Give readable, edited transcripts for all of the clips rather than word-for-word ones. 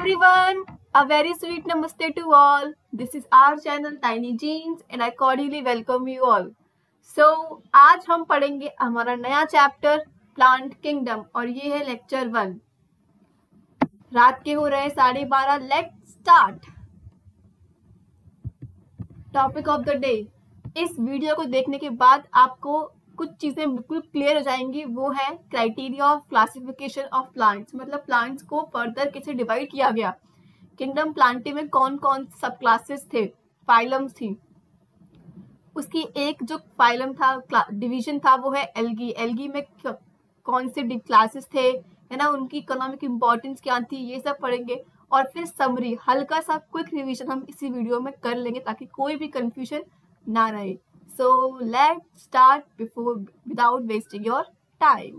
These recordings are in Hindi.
everyone, a very sweet namaste to all. This is our channel Tiny Genes and I cordially welcome you all. So आज हम पढ़ेंगे हमारा नया चैप्टर प्लांट किंगडम और ये है लेक्चर 1। रात के हो रहे 12:30। Let's start. Topic of the day. इस वीडियो को देखने के बाद आपको कुछ चीजें बिल्कुल क्लियर हो जाएंगी। वो है criteria of classification of plants, मतलब प्लांट्स को फर्दर कैसे डिवाइड किया गया। किंगडम प्लांटी में कौन कौन सब क्लासेस थे, फाइलम्स थी। उसकी एक जो फाइलम था, डिवीजन था, वो है एल्गी। एल्गी में कौन से क्लासेस थे, है ना, उनकी इकोनॉमिक इंपॉर्टेंस क्या थी, ये सब पढ़ेंगे। और फिर समरी, हल्का सा क्विक रिवीजन हम इसी वीडियो में कर लेंगे ताकि कोई भी कंफ्यूजन ना रहे। So let's start without wasting your time.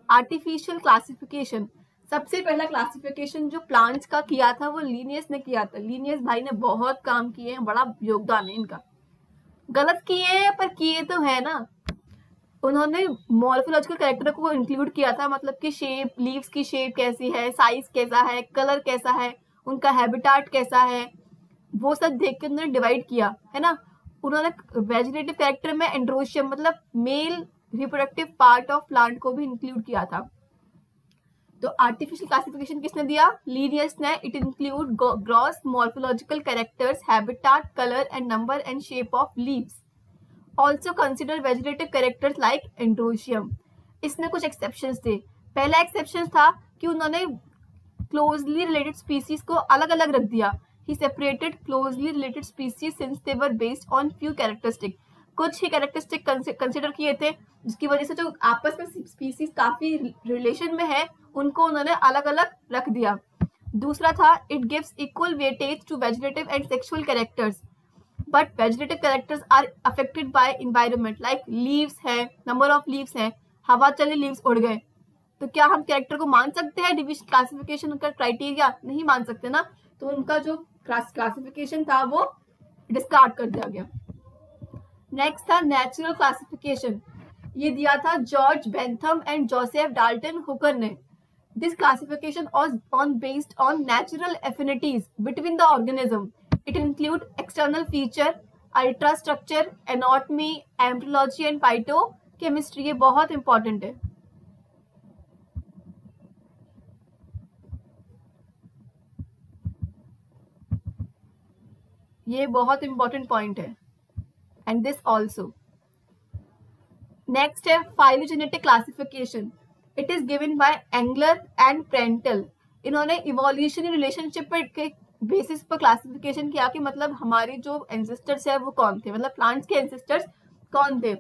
Artificial classification. सबसे पहला क्लासिफिकेशन जो प्लांट्स का किया था वो लीनियस ने किया था। लीनियस भाई ने बहुत काम किए हैं, बड़ा योगदान है इनका। गलत किए हैं पर किए तो है ना। उन्होंने मॉर्फोलॉजिकल कैरेक्टर को इंक्लूड किया था, मतलब कि शेप, लीव्स की शेप कैसी है, साइज कैसा है, कलर कैसा है, उनका हैबिटाट कैसा है, वो सब देख के उन्होंने डिवाइड किया, है ना। उन्होंने वेजिटेटिव कैरेक्टर में एंड्रोशियम मतलब male reproductive part of plant को भी इंक्लूड किया था। तो आर्टिफिशियल क्लासिफिकेशन किसने दिया? लीनियस ने। It include gross morphological characters, habitat, colour and number and shape of leaves. Also consider vegetative characters like androecium. इसमें कुछ एक्सेप्शंस थे। पहला एक्सेप्शन था कि उन्होंने क्लोजली रिलेटेड स्पीसीज को अलग अलग रख दिया। He separated closely related species since they were based on few characteristics. कुछ ही कैरेक्टरिस्टिक कंसिडर किए थे जिसकी वजह से जो आपस में स्पीसीज काफी रिलेशन में है उनको उन्होंने अलग अलग रख दिया। दूसरा था it gives equal weightage to vegetative and sexual characters, but vegetative characters are affected by environment. Like leaves है, नंबर ऑफ लीव्स है, हवा चले लीव्स उड़ गए, तो क्या हम कैरेक्टर को मान सकते हैं डिविजन क्लासिफिकेशन का क्राइटेरिया? नहीं मान सकते ना। तो उनका जो क्लासिफिकेशन था वो डिस्कार्ड कर दिया गया। नेक्स्ट था नेचुरल क्लासिफिकेशन। ये दिया था George Bentham and Joseph Dalton Hooker ने। This classification on based on natural affinities between the organism. It include external feature, ultra structure, anatomy, embryology and phytochemistry. ये बहुत इंपॉर्टेंट है। ये बहुत इंपॉर्टेंट पॉइंट है। And this also. नेक्स्ट है phylogenetic classification. It is given by Engler and Prantl. इन्होंने इवोल्यूशनरी रिलेशनशिप के बेसिस पर क्लासिफिकेशन किया कि मतलब हमारे जो एंसेस्टर्स है वो कौन थे, मतलब प्लांट्स के एंसेस्टर्स कौन थे।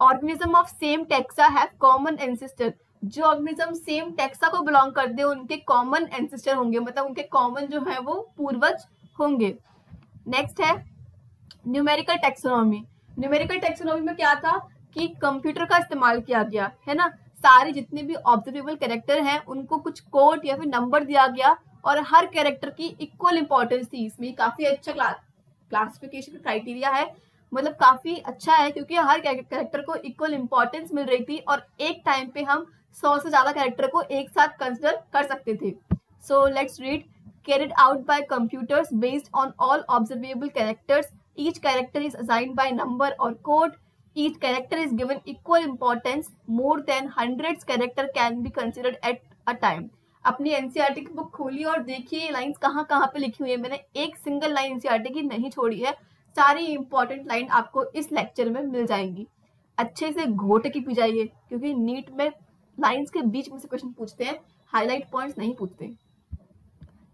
Organism of same taxa have common ancestor. जो ऑर्गेनिज्म सेम टेक्सा को बिलोंग करते हैं उनके कॉमन एंसेस्टर होंगे, मतलब उनके कॉमन जो है वो पूर्वज होंगे। नेक्स्ट है न्यूमेरिकल टेक्सोनॉमी। न्यूमेरिकल टेक्सोनॉमी में क्या था कि कंप्यूटर का इस्तेमाल किया गया, है ना। सारे जितने भी ऑब्जर्वेबल कैरेक्टर हैं उनको कुछ कोड या फिर नंबर दिया गया और हर कैरेक्टर की इक्वल इंपॉर्टेंस थी। इसमें काफी अच्छा क्लासिफिकेशन क्राइटेरिया है, मतलब काफी अच्छा है क्योंकि हर कैरेक्टर को इक्वल इंपॉर्टेंस मिल रही थी और एक टाइम पे हम 100 से ज्यादा कैरेक्टर को एक साथ कंसिडर कर सकते थे। So let's read. Carried out by computers based on all observable characters. Each character is assigned by number or code. Each character is given equal importance. More than hundreds character can be considered at a time. अपनी एनसीईआरटी की बुक खोलिए और देखिए लाइंस कहाँ कहाँ पे लिखी हुई है। मैंने एक सिंगल लाइन एनसीईआरटी की नहीं छोड़ी है। सारी इंपॉर्टेंट लाइन आपको इस लेक्चर में मिल जाएंगी। अच्छे से घोट की पी जाइए क्योंकि नीट में लाइन्स के बीच में से क्वेश्चन पूछते हैं, हाईलाइट पॉइंट्स नहीं पूछते।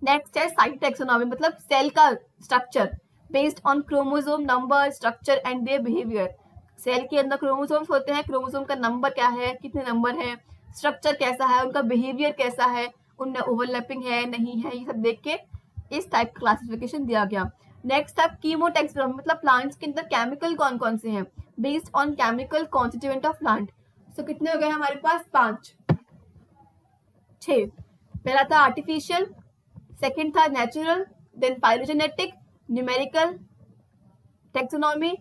नेक्स्ट है साइट टेक्सोनॉमी, मतलब सेल का structure based on chromosome number, structure and their behaviour. Cell के अंदर क्रोमोसोम्स होते हैं, क्रोमोसोम का नंबर क्या है, कितने नंबर है, स्ट्रक्चर कैसा है, उनका बिहेवियर कैसा है, उनमें ओवरलैपिंग है नहीं है, ये सब देख के इस टाइप का क्लासिफिकेशन दिया गया। नेक्स्ट है कीमो टेक्सोनॉमी, मतलब प्लांट्स के अंदर केमिकल कौन कौन से हैं based on chemical constituent of plant. So कितने हो गए हमारे पास? 6। पहला था आर्टिफिशियल, सेकेंड था natural, then phylogenetic, numerical taxonomy,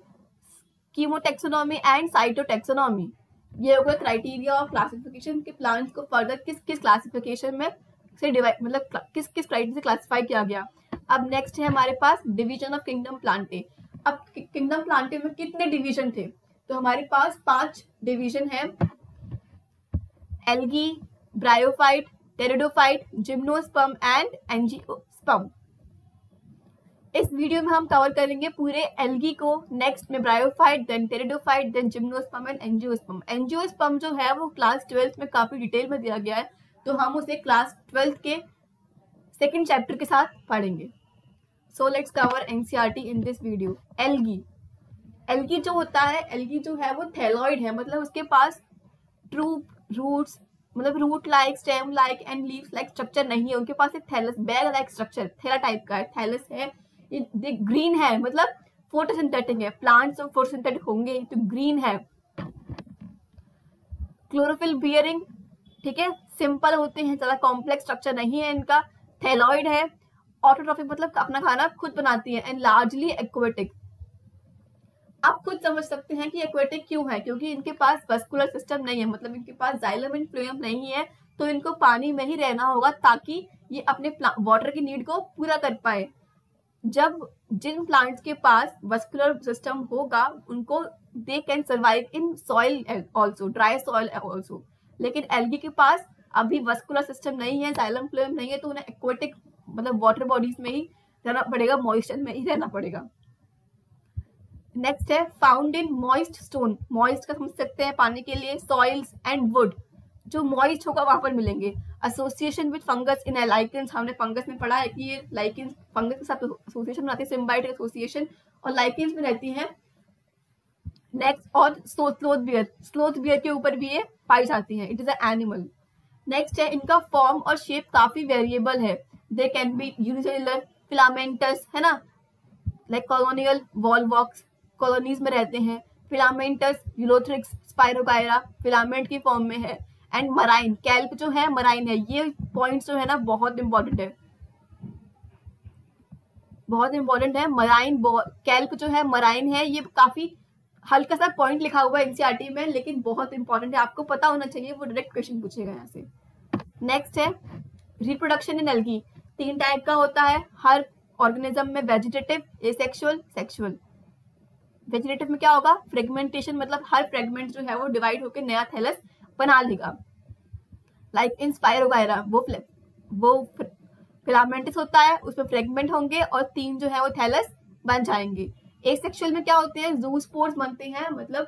chemotaxonomy and cytotaxonomy. ये हो गया क्राइटेरिया ऑफ क्लासिफिकेशन के प्लांट्स को फर्दर किस किस क्लासिफिकेशन में से डिवाइड, मतलब किस किस क्राइटेरिया से क्लासिफाई किया गया। अब नेक्स्ट है हमारे पास डिवीजन ऑफ किंगडम प्लांटे। अब किंगडम प्लांटे में कितने डिवीजन थे, तो हमारे पास 5 डिवीजन है, algae, bryophyte, pteridophyte, gymnosperm and angiosperm. इस वीडियो में हम कवर करेंगे पूरे एल्गी को, नेक्स्ट में bryophyte, then pteridophyte, then gymnosperm and angiosperm. Angiosperm जो है वो क्लास 12 में काफी डिटेल में दिया गया है, तो हम उसे क्लास 12 के सेकेंड चैप्टर के साथ पढ़ेंगे। So let's cover NCERT in this video. Algae, algae जो होता है, एल्गी जो है वो थैलॉइड है, मतलब उसके पास ट्रू रूट्स, मतलब root like, stem like and leaves like structure नहीं है। उनके पास एक थैलस, बैग लाइक स्ट्रक्चर, थैला टाइप का है, थैलस है, ये ग्रीन है, मतलब फोटोसिंथेटिक है। प्लांट्स जो फोटोसिंथेटिक होंगे तो ग्रीन है। क्लोरोफिल बियरिंग, ठीक है, सिंपल होते हैं, ज्यादा कॉम्प्लेक्स स्ट्रक्चर नहीं है इनका। थैलॉइड है, ऑटोट्रॉफिक मतलब अपना खाना खुद बनाती है, एंड लार्जली एक्वेटिक। आप खुद समझ सकते हैं कि एक्वेटिक क्यों है, क्योंकि इनके पास वस्कुलर सिस्टम नहीं है, मतलब इनके पास जाइलम एंड फ्लोएम नहीं है, तो इनको पानी में ही रहना होगा ताकि ये अपने वाटर की नीड को पूरा कर पाए। जब जिन प्लांट्स के पास वस्कुलर सिस्टम होगा उनको they can survive in soil also, dry soil also, लेकिन एल्गी के पास अभी वस्कुलर सिस्टम नहीं है, जाइलम फ्लोएम नहीं है, तो उन्हें एक्वेटिक मतलब वाटर बॉडीज में ही रहना पड़ेगा, मॉइस्चर में ही रहना पड़ेगा। नेक्स्ट है found in moist stone, moist का समझ सकते हैं पानी के लिए, सॉइल्स एंड वुड, जो मॉइस्ट होगा वहां पर मिलेंगे। Association with fungus in lichens, हमने फंगस में पढ़ा है कि ये लाइकेंस फंगस के साथ एसोसिएशन बनाती है, सिम्बायोटिक एसोसिएशन, और लाइकेंस में रहती है। नेक्स्ट, और स्लोथ बियर, स्लोथ बियर के ऊपर भी ये पाई जाती है, it is a animal. Next है इनका फॉर्म और शेप काफी वेरिएबल है, they can be unicellular, filamentous, है ना, लाइक कॉलोनियल वॉलवॉक्स, कॉलोनीज में रहते हैं, फिलामेंटस, यूलोथ्रिक्स, स्पाइरोगायरा फिलामेंट की फॉर्म में है, एंड मराइन, कैल्प जो है मराइन है। ये पॉइंट्स जो है ना बहुत इंपॉर्टेंट है, बहुत इंपॉर्टेंट है। मराइन, कैल्प जो है मराइन है, ये काफी हल्का सा पॉइंट लिखा हुआ है एनसीईआरटी में, लेकिन बहुत इंपॉर्टेंट है, आपको पता होना चाहिए, वो डायरेक्ट क्वेश्चन पूछेगा यहाँ से। नेक्स्ट है रिप्रोडक्शन इन एल्गी, 3 टाइप का होता है हर ऑर्गेनिज्म में, वेजिटेटिव, एसेक्सुअल, सेक्सुअल। वेजिटेटिव में क्या होगा, फ्रेगमेंटेशन, मतलब हर फ्रेगमेंट जो है वो डिवाइड होकर नया थैलस बना लेगा, लाइक इन स्पाइरोगायरा, वो फिलामेंटस होता है, उसमें फ्रेगमेंट होंगे और 3 जो है वो थैलस बन जाएंगे। एसेक्सुअल में क्या होते हैं, जूस्पोर्स बनते हैं, मतलब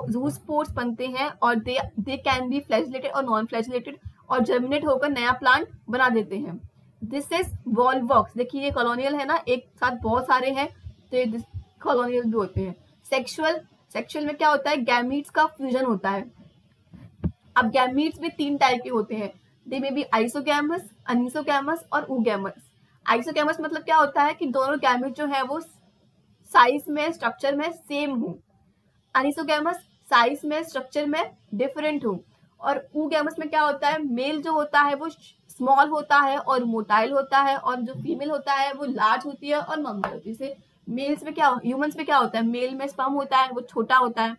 जूस्पोर्स बनते हैं, और दे कैन बी फ्लैजिलेटेड और नॉन फ्लैजिलेटेड, और जर्मिनेट होकर नया प्लांट बना देते हैं। दिस इज वॉलवॉक्स, देखिए ये कॉलोनियल है ना, एक साथ बहुत सारे हैं, तो ये कॉलोनियल भी होते हैं। सेक्सुअल में क्या होता है, गैमीट्स का फ्यूजन होता है। अब गैमीट्स भी 3 टाइप के होते हैं, दे मे बी आइसोगैमस, अनीसोगैमस और ऊगैमस। आइसोगैमस मतलब क्या होता है कि दोनों गैमीट जो है वो साइज में, स्ट्रक्चर में सेम हो। अनीसोगैमस साइज में, स्ट्रक्चर में डिफरेंट हो। और ऊगैमस में क्या होता है, मेल जो होता है वो स्मॉल होता है और मोटाइल होता है, और जो फीमेल होता है वो लार्ज होती है और नॉर्मल होती है। जैसे मेल्स में क्या, ह्यूमंस में क्या होता है, मेल में स्पर्म होता है, वो छोटा होता है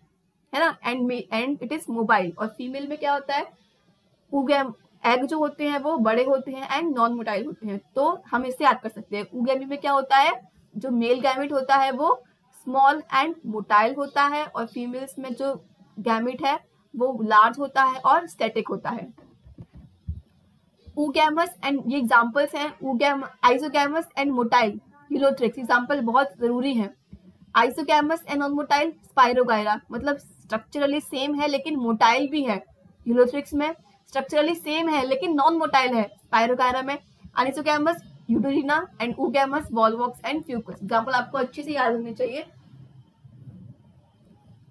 ना, एंड इट इज मोबाइल। और फीमेल में क्या होता है, ऊगैम, एग जो होते हैं वो बड़े होते हैं एंड नॉन मोटाइल होते हैं। तो हम इससे याद कर सकते हैं, ऊगैमी में क्या होता है, जो मेल गैमेट होता है वो स्मॉल एंड मोटाइल होता है, और फीमेल्स में जो गैमेट है वो लार्ज होता है और स्टैटिक होता है। ऊगैमस एंड, ये एग्जांपल्स हैं, isogamous and motile Ulothrix, example बहुत जरूरी है। Isogamous and non motile spirogyra, मतलब स्ट्रक्चरली सेम है लेकिन मोटाइल भी है। यूलोथ्रिक्स में स्ट्रक्चरली सेम है लेकिन नॉन मोटाइल है। स्पाइरोगायरा में anisogamous Eudorina and oogamous Volvox and Fucus. Example आपको अच्छे से याद होने चाहिए।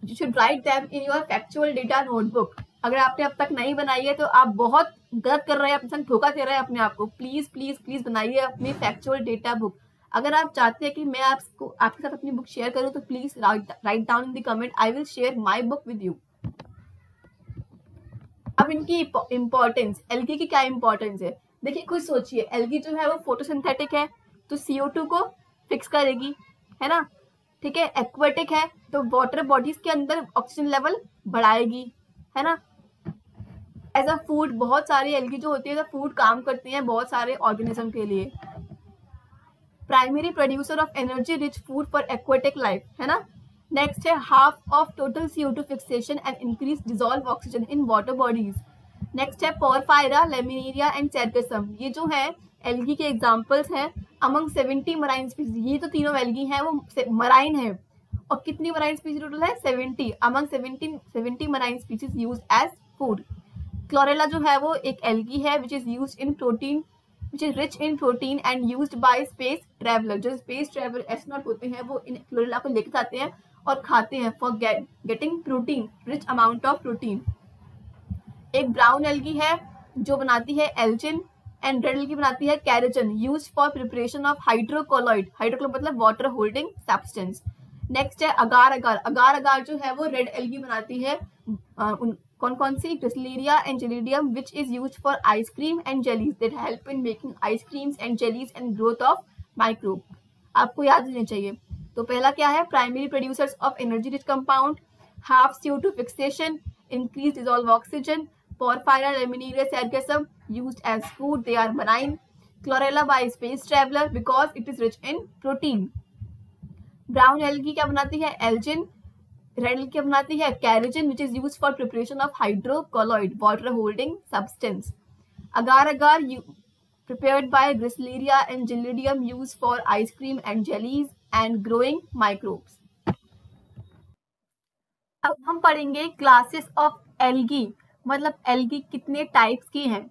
You should write them in your factual data notebook. अगर आपने अब तक नहीं बनाई है तो आप बहुत गलत कर रहे हैं, अपने संग धोखा दे रहे हैं अपने आप को। प्लीज प्लीज प्लीज बनाइए अपनी फैक्चुअल डेटा बुक। अगर आप चाहते हैं कि मैं आपको आपके साथ अपनी बुक शेयर करूं तो please write down in the comment, I will share my book with you. अब इनकी इंपॉर्टेंस, एल्गी की क्या इंपॉर्टेंस है, देखिए खुद सोचिए। एल्गी जो है वो फोटोसिंथेटिक है तो CO2 को फिक्स करेगी, है ना, ठीक है। एक्वेटिक है तो वाटर बॉडीज के अंदर ऑक्सीजन लेवल बढ़ाएगी, है ना। एज अ फूड बहुत सारी एल्गी जो होती है एज अ फूड काम करती हैं बहुत सारे ऑर्गेनिज्म के लिए। Primary producer of energy rich food for aquatic life, है ना। नेक्स्ट है half of total CO2 fixation and increase dissolve oxygen in water bodies. Next है पोरफायरा, लेमिनेरिया एंड सेरकसम। ये जो है एल्गी के एग्जांपल्स हैं अमंग 70 मराइन स्पीसीज। ये तो तीनों एल्गी हैं वो मराइन है, और कितनी मराइन स्पीसीज टोटल है 70 among 70 marine species used as food. Chlorella जो है वो एक एल्गी है which is used in protein, which is rich in protein and used by space traveler। जो स्पेस ट्रेवलर एस्ट्रोनॉट होते हैं वो इन क्लोरेला को लेकर जाते हैं और खाते हैं for getting protein, rich amount of protein. एक ब्राउन एल्गी है जो बनाती है एल्जिन, एंड रेड एल्गी बनाती है carrageenan, used for preparation of hydrocolloid. Hydrocolloid मतलब वाटर होल्डिंग सब्सटेंस। नेक्स्ट है अगार अगार। अगार अगार जो है वो रेड एल्गी बनाती है कौन कौन सी, Gracilaria and Gelidium, which is used for ice cream and jellies that help in making ice creams and jellies and growth of microbe. आपको याद रहना चाहिए। तो पहला क्या है, primary producers of energy rich compound, half CO2 fixation, increase dissolve oxygen, Porphyra, Laminaria, Sargassum used as food, they are marine. Chlorella by space traveller because it is rich in protein. Brown algae क्या बनाती है, एल्जिन। रेड एल्गी क्या बनाती है, carrageenan, which is used for preparation of hydrocolloid, water holding substance. Agar agar prepared by Gristleria and Gelidium, used for ice cream and jellies and growing microbes। अब हम पढ़ेंगे क्लासेस ऑफ एल्गी, मतलब एल्गी कितने टाइप्स की हैं।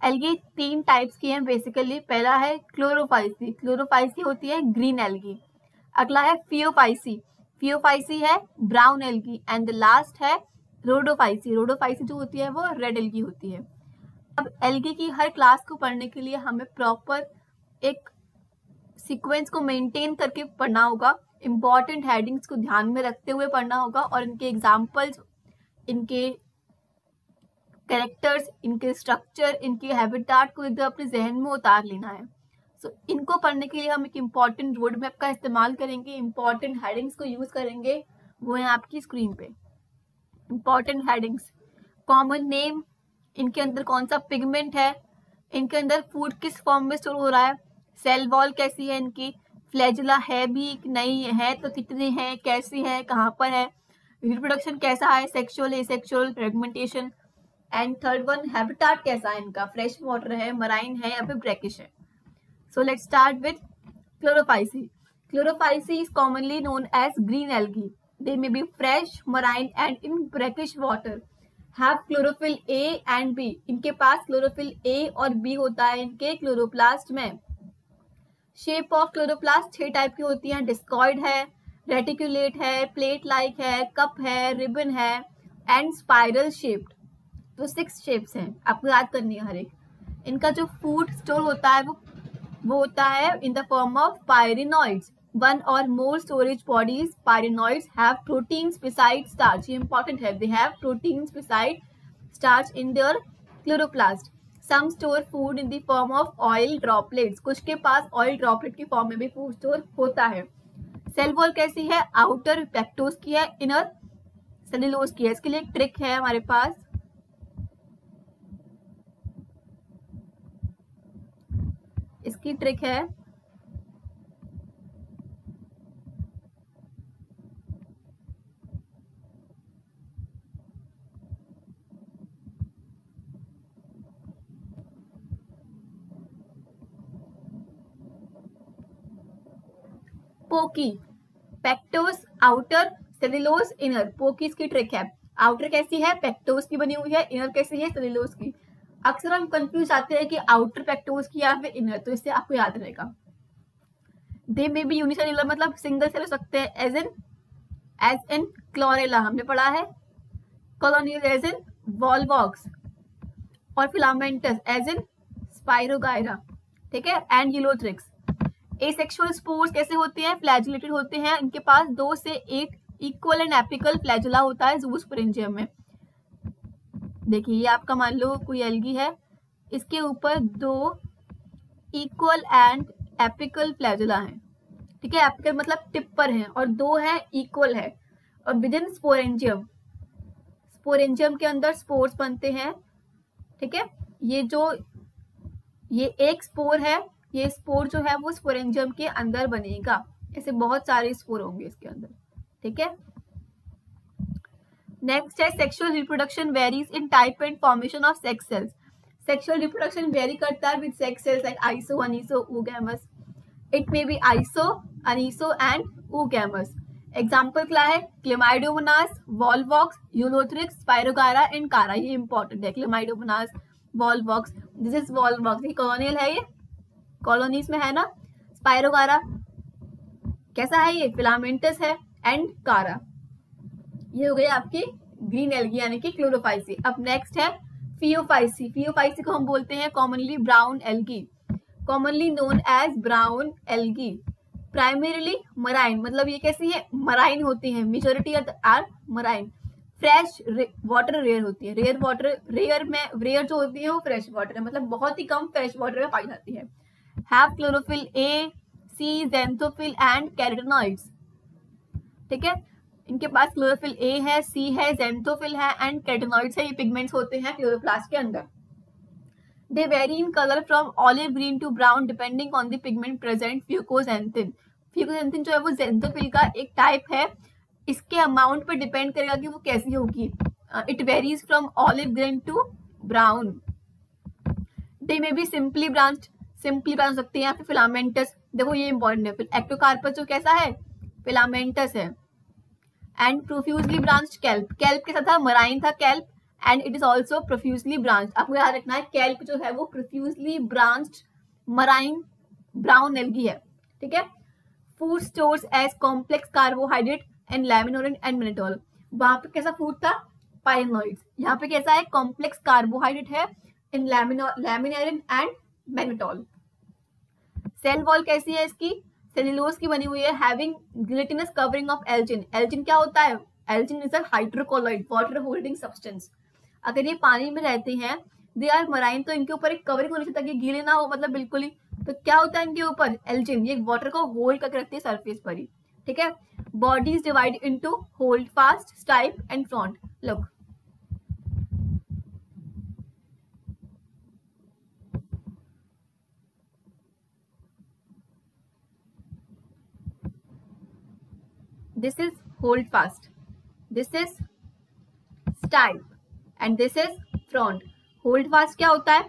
एल्गी 3 टाइप्स की हैं बेसिकली। पहला है क्लोरोफाइसी। क्लोरोफाइसी होती है ग्रीन एल्गी। अगला है फियोफाइसी। फियोफाइसी है brown algae. And the last है रोडोफाइसी। रोडोफाइसी जो होती है वो रेड एल्गी होती है। अब एल्गी की हर क्लास को पढ़ने के लिए हमें प्रॉपर एक सीक्वेंस को मेंटेन करके पढ़ना होगा, इम्पॉर्टेंट हेडिंग्स को ध्यान में रखते हुए पढ़ना होगा, और इनके एग्जाम्पल्स, इनके कैरेक्टर्स, इनके स्ट्रक्चर, इनके हैबिटाट को इधर अपने जहन में उतार लेना है। सो इनको पढ़ने के लिए हम एक इम्पॉर्टेंट रोड मैप का इस्तेमाल करेंगे, इम्पॉर्टेंट हेडिंग्स को यूज करेंगे, वो है आपकी स्क्रीन पे। इम्पॉर्टेंट हेडिंग्स, कॉमन नेम, इनके अंदर कौन सा पिगमेंट है, इनके अंदर फूड किस फॉर्म में स्टोर हो रहा है, सेल वॉल कैसी है इनकी, फ्लैजुला है भी नहीं है तो कितने हैं, कैसी है, कहाँ पर है, रिप्रोडक्शन कैसा है, sexual asexual, fragmentation, and third one habitat कैसा है इनका, फ्रेश वाटर है, मराइन है या फिर ब्रैकिश है। So let's start with chlorophyceae. Chlorophyceae is commonly known as green algae. They may be fresh, marine and in brackish water, have chlorophyll A and B। इनके पास क्लोरोफिल A और B होता है इनके क्लोरोप्लास्ट में। शेप ऑफ क्लोरोप्लास्ट 6 टाइप की होती हैं, डिस्कॉइड है, रेटिकुलेट है, प्लेट लाइक है, कप है, रिबन है, एंड स्पाइरल शेप्ड। तो 6 शेप्स हैं, आपको याद करनी है हर एक। इनका जो फूड स्टोर होता है वो होता है इन the form of पायरिनॉइड्स। 1 or more storage bodies, pyrenoids, have proteins besides starch। ये important है, they have proteins besides starch in their chloroplast। Some store food in the form of oil droplets। कुछ के पास oil droplet की फॉर्म में भी फूड स्टोर होता है। सेल वॉल कैसी है, आउटर पेक्टोस की है, इनर सेलुलोज की है। इसके लिए एक ट्रिक है हमारे पास, इसकी ट्रिक है पोकी, पेक्टोस आउटर, सेलुलोज इनर। पोकीज की ट्रिक है, आउटर कैसी है, पेक्टोस की बनी हुई है, इनर कैसी है, सेलुलोज की। अक्सर हम कंफ्यूज आते हैं कि आउटर पेक्टोस की या फिर इनर, तो इससे आपको याद रहेगा। दे मे बी यूनिसेलुलर, मतलब सिंगल सेल हो सकते हैं, एज इन क्लोरेला हमने पढ़ा है, कॉलोनियल एज इन वॉल्वॉक्स, और फिलामेंटस एज इन स्पाइरोगायरा, ठीक है, एंड यूलोथ्रिक्स। एसेक्सुअल स्पोर्स कैसे होते हैं, फ्लैजुलेटेड होते हैं, इनके पास 2 से 1 इक्वल एंड एपिकल फ्लैजुला होता है ज़ूस्पोरेंजियम में। देखिए ये आपका मान लो कोई एल्गी है, इसके ऊपर 2 इक्वल एंड एपिकल फ्लैजुला है, ठीक है, एपिकल मतलब टिप पर है, और 2 है इक्वल है। और विद इन स्पोरेंजियम, स्पोरेंजियम के अंदर स्पोर्स बनते हैं ठीक है। ये एक स्पोर है, ये स्पोर जो है वो स्पोरेंजियम के अंदर बनेगा। ऐसे बहुत सारे स्पोर होंगे इसके अंदर, ठीक है। नेक्स्ट है sexual reproduction varies in type and formation of sex cells. Sexual reproduction vary करता है with sex cells like iso, aniso, oogamous. It may be iso, aniso and oogamous. Example क्या है? Chlamydomonas, Volvox, Ulothrix, Spirogyra and Chara. ये इंपॉर्टेंट है। Chlamydomonas, Volvox, this is Volvox, ये कॉलोनियल है, ये कॉलोनीज में है ना। स्पाइरोगारा कैसा है? ये फिलामेंटस है। एंड कारा, ये हो गई आपकी ग्रीन एल्गी यानी कि क्लोरोफाइसी। अब नेक्स्ट है फियोफाइसी। फियोफाइसी को हम बोलते हैं commonly brown algae, commonly known as brown algae. Primarily marine, मतलब ये कैसी है? मराइन होती है, majority are marine. Fresh water rare होती है, रेयर वाटर, रेयर जो होती है वो फ्रेश वाटर है, मतलब बहुत ही कम फ्रेश वाटर में पाई जाती है। Have chlorophyll A, C, xanthophyll and carotenoids, ठीक है। इनके पास क्लोरोफिल ए है, सी है, ज़ैंथोफिल है एंड कैरोटीनॉइड्स है। ये पिगमेंट्स होते हैं क्लोरोप्लास्ट के अंदर। They vary in color from olive green to brown depending on the pigment present. Fucoxanthin, fucoxanthin जो है वो ज़ैंथोफिल का एक टाइप है। इसके अमाउंट पर डिपेंड करेगा कि वो कैसी होगी। It varies from olive green to brown. They may be simply branched, simply branch हो सकती है, या फिर फिलामेंटस। देखो ये इंपॉर्टेंट है। फिर एक्टोकार्पस जो कैसा है? फिलामेंटस है। And profusely branched kelp, kelp कैसा था? मराइन था kelp. And it is also profusely branched. आपको याद रखना है कैल्प जो है वो profusely branched marine brown algae है, ठीक है। Food stores as complex carbohydrate and laminarin and mannitol. वहां पे कैसा फूड था? पाइनोइड्स। यहाँ पे कैसा है? कॉम्प्लेक्स कार्बोहाइड्रेट है in laminarin and mannitol. Cell wall कैसी है इसकी? सेल्यूलोज की बनी हुई है, having gelatinous covering of algin. Algin क्या होता है? Algin is a hydrocolloid, water holding substance. अगर ये पानी में रहते हैं, दे आर मराइन, तो इनके ऊपर एक कवरिंग होनी चाहिए ताकि गीले ना हो, मतलब बिल्कुल ही। तो क्या होता है इनके ऊपर? एल्जिन। ये वाटर को होल्ड करके रखती है सरफेस पर ही, ठीक है। Body is divide into hold fast, stipe and front. Look, this is hold fast, this is stipe and this is front. hold fast क्या होता है?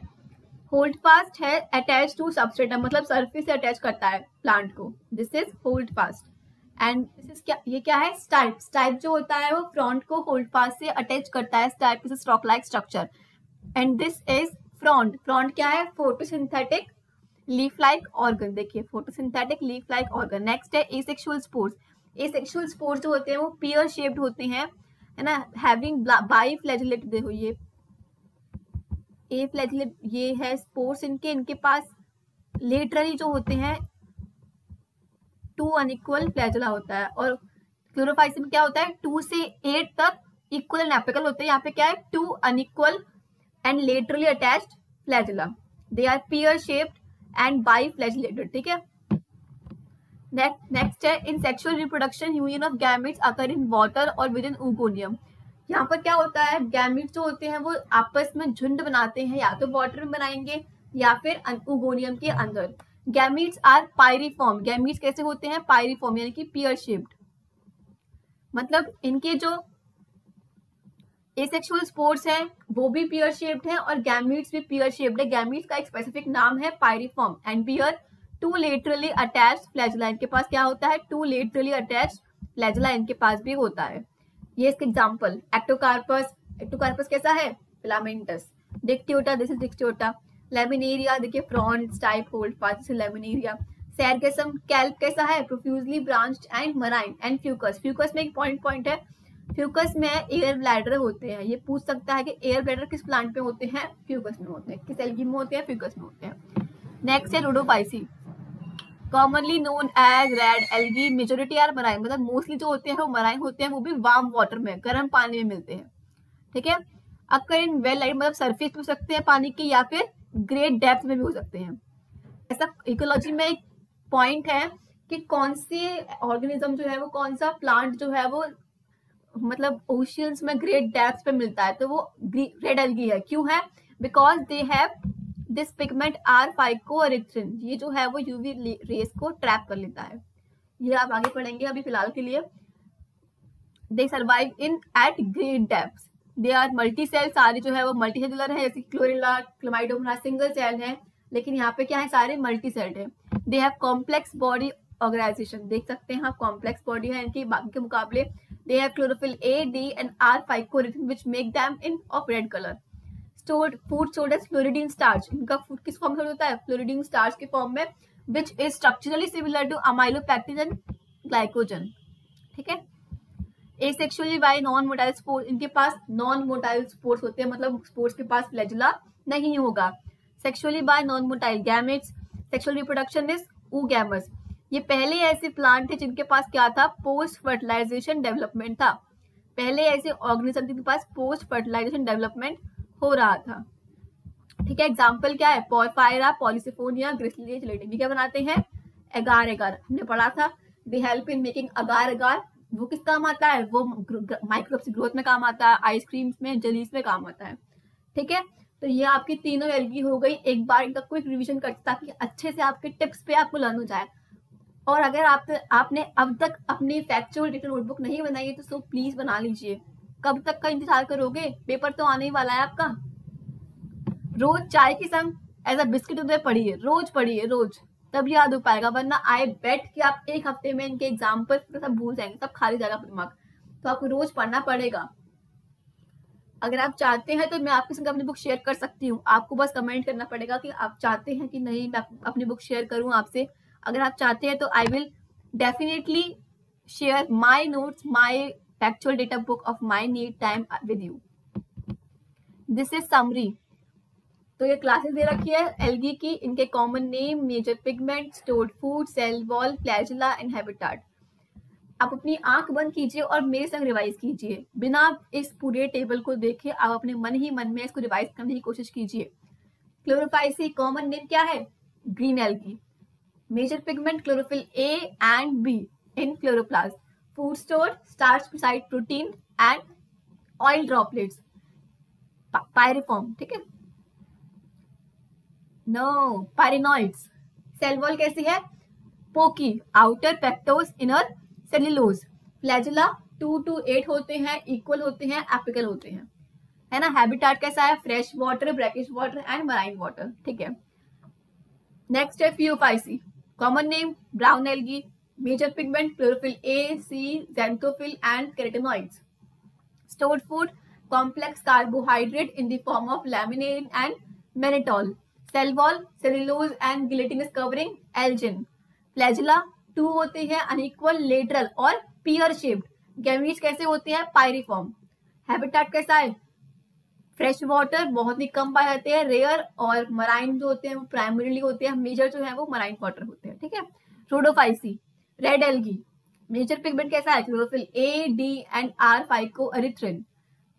hold fast है अटैच टू सबस्ट्रेटम, मतलब सरफेस से अटैच करता है प्लांट को। This is hold fast and this is क्या? ये क्या है? स्टाइप। स्टाइप जो होता है वो फ्रंट को hold fast से अटैच करता है। Stipe is stalk like structure. And this is frond. Frond क्या है? Photosynthetic leaf like organ. देखिए photosynthetic leaf like organ. Next है एसेक्सुअल स्पोर्स। एसेक्सुअल स्पोर्स जो होते हैं वो पेयर शेप्ड होते हैं, है ना, हैविंग बाई फ्लैजिलेट। देखो ये ए फ्लैजिलेट, ये है स्पोर्स इनके पास लेटरली जो होते हैं 2 अनइक्वल फ्लैजिला होता है। और क्लोरोफाइसी में क्या होता है? 2 से 8 तक इक्वल एंड एपिकल होते हैं। यहाँ पे क्या है? 2 unequal and laterally attached flagella. They are pear shaped and बाई फ्लैजिलेटेड, ठीक है। नेक्स्ट है in sexual reproduction union of gametes occur in water और विद इन oogonia। यहाँ पर क्या होता है? गैमेट्स जो होते हैं वो आपस में झुंड बनाते हैं, या तो वाटर में बनाएंगे या फिर oogonia के अंदर। Gametes are पायरिफॉर्म। गैमेट्स कैसे होते हैं? पायरिफॉर्म यानी कि पेयर शेप्ड, मतलब इनके जो एसेक्सुअल स्पोर्स हैं वो भी पेयर शेप्ड हैं और गैमेट्स भी पेयर शेप्ड है। गैमेट्स का एक स्पेसिफिक नाम है pyriform and bear 2 laterally attached flagella. इनके पास क्या होता है? 2 लेटरली अटैच्ड फ्लैजिला इनके पास भी होता है। ये इसके एग्जांपल एक्टोकार्पस। एक्टोकार्पस कैसा है? Filamentous. Dictyota, this is Dictyota. Laminaria, देखिए frond, stipe, holdfast, this is Laminaria. Sargassum. Kelp कैसा है? Profusely branched and marine. And Fucus. Fucus में एक पॉइंट है, फ्यूकस में एयर ब्लैडर होते हैं। ये पूछ सकता है कि एयर ब्लैडर किस प्लांट पे होते हैं? फ्यूकस में होते हैं। किस एल्गी में होते हैं? फ्यूकस में होते हैं। नेक्स्ट है rhodophyceae, commonly known as red algae. Majority are marine, मतलब मोस्टली जो होते हैं वो मराइन होते हैं, वो भी वार्म वाटर में, गर्म पानी में मिलते हैं, ठीक है। अक्कर इन वेल लाइट, मतलब सरफेस पे हो सकते हैं पानी की, या फिर ग्रेट डेप्थ में भी हो सकते हैं। ऐसा इकोलॉजी में एक पॉइंट है कि कौन से ऑर्गेनिज्म जो है वो, कौन सा प्लांट जो है वो मतलब ओशियंस में ग्रेट डेप्थ पे मिलता है, तो वो रेड एल्गी है। क्यों है? Because they have this pigment R phycoerythrin, ये जो है वो यूवी रेस को ट्रैप कर लेता है। ये आप आगे पढ़ेंगे, अभी फिलहाल के लिए they survive in at great depths, they are multi cell, सारे जो है वो मल्टी सेलुलर है, जैसे क्लोरेला क्लोमाइडोमोनास सिंगल सेल है, लेकिन यहाँ पे क्या है, सारे मल्टी सेल्ड है। They have complex body organisation, देख सकते हैं आप कॉम्प्लेक्स बॉडी है इनकी बाकी के मुकाबले। They have chlorophyll a, d and R phycoerythrin which make them in of red colour. Stored food stored as floridean starch, इनका फूड किस फॉर्म में होता है, फ्लोरिडीन स्टार्च के फॉर्म में, which is structurally similar to amylopectin and glycogen. ठीक है। Asexually by non motile spores, इनके पास नॉन मोटाइल स्पोर्स होते हैं, मतलब स्पोर्स के पास फ्लैजुला नहीं होगा। Sexually bye non motile gametes, sexual reproduction is oogamous, ये पहले ऐसे प्लांट थे जिनके पास क्या था, पोस्ट फर्टिलाइजेशन डेवलपमेंट था, पहले ऐसे ऑर्गेनिज्म जिनके पास पोस्ट फर्टिलाइजेशन डेवलपमेंट हो रहा था। ठीक है। एग्जाम्पल क्या है, पोरफायरा, पॉलीसिफोनिया, ग्रिसलिया, जेलेटिन, क्या बनाते हैं, एगार एगार, हमने पढ़ा था। दे हेल्प इन मेकिंग अगार एगार, वो किस काम आता है, वो माइक्रोब्स की ग्रोथ में काम आता है, आइसक्रीम्स में, जेलीज में काम आता है। ठीक है। तो ये आपकी तीनों एल्गी हो गई, एक बार इनका क्विक रिवीजन करते ताकि अच्छे से आपके टिप्स पे आपको लर्न हो जाए। और अगर आपने अब तक अपनी फैक्चुअल डेटा नोटबुक नहीं बनाई है तो प्लीज बना लीजिए। कब तक का इंतजार करोगे, पेपर तो आने ही वाला है आपका। रोज चाय के संग एज अ बिस्किट उधर पढ़िए, रोज पढ़िए, रोज, तब याद हो पाएगा, वरना आई बेट कि आप एक हफ्ते में इनके एग्जाम्पल सब भूल जाएंगे, सब खाली जाएगा दिमाग। तो आपको रोज पढ़ना पड़ेगा। अगर आप चाहते हैं तो मैं आपके संग अपनी बुक शेयर कर सकती हूँ, आपको बस कमेंट करना पड़ेगा कि आप चाहते हैं कि नहीं मैं अपनी बुक शेयर करूँ आपसे। अगर आप चाहते हैं तो I will definitely share my notes, my factual data book of my need time with you. This is summary. तो ये क्लासेस दे रखी है एल्गी की, इनके common name, major pigment, stored food, cell wall, flagella and habitat. आप अपनी आंख बंद कीजिए और मेरे संग रिवाइज कीजिए, बिना इस पूरे टेबल को देखे आप अपने मन ही मन में इसको रिवाइज करने की कोशिश कीजिए। क्लोरोफाइसी कॉमन नेम क्या है, green algae. Major pigment chlorophyll a and b in chloroplast. Food store starch beside protein and oil droplets, pyriform. ठीक है, नो पायरिनॉइड्स। सेल वॉल कैसी है, poky, outer pectose, inner cellulose. Flagella 2 to 8 होते हैं, इक्वल होते हैं, एपिकल होते हैं, है ना। हैबिटेट कैसा है, fresh water, brackish water and marine water. ठीक है। नेक्स्ट है Phaeophyceae, common name brown algae. Major pigment chlorophyll A, C, xanthophyll and carotenoids. Stored food complex carbohydrate in the form of laminarin and mannitol. Cell wall cellulose and gelatinous covering algin. Flagella 2 होते हैं, अनइक्वल, लेटरल और पियर शेप्ड। गैमीट्स कैसे होते हैं, पायरिफॉर्म। हैबिटेट कैसा है, फ्रेश वाटर, बहुत ही कम पाए जाते हैं, रेयर, और मराइन जो होते हैं वो प्राइमरीली होते हैं, मेजर जो है वो मराइन वाटर होते हैं। ठीक है। Rhodophyceae red algae. Major pigment कैसा है, chlorophyll a, d and R phycoerythrin.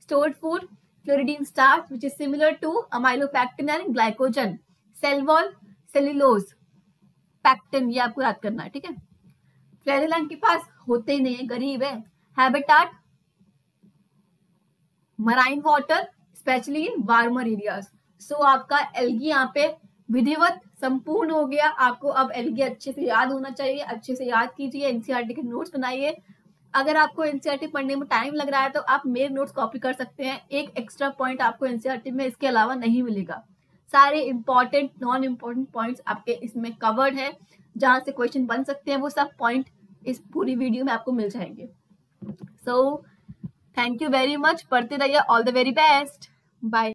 Stored food floridean starch which is similar to amylopectin and glycogen. Cell wall cellulose, pectin, ये आपको याद करना है। ठीक है। फ्लैजुला के पास होते ही नहीं है, गरीब है। Habitat marine water, specially in warmer areas. So आपका एल्गी यहाँ पे विधिवत संपूर्ण हो गया। आपको अब एल्गी अच्छे से याद होना चाहिए, अच्छे से याद कीजिए, एनसीईआरटी के नोट्स बनाइए। अगर आपको एनसीईआरटी पढ़ने में टाइम लग रहा है तो आप मेरे नोट्स कॉपी कर सकते हैं, एक एक्स्ट्रा पॉइंट आपको एनसीईआरटी में इसके अलावा नहीं मिलेगा। सारे इंपॉर्टेंट नॉन इम्पोर्टेंट पॉइंट्स आपके इसमें कवर्ड है, जहां से क्वेश्चन बन सकते हैं वो सब पॉइंट इस पूरी वीडियो में आपको मिल जाएंगे। So thank you very much, पढ़ते रहिए, all the very best, bye.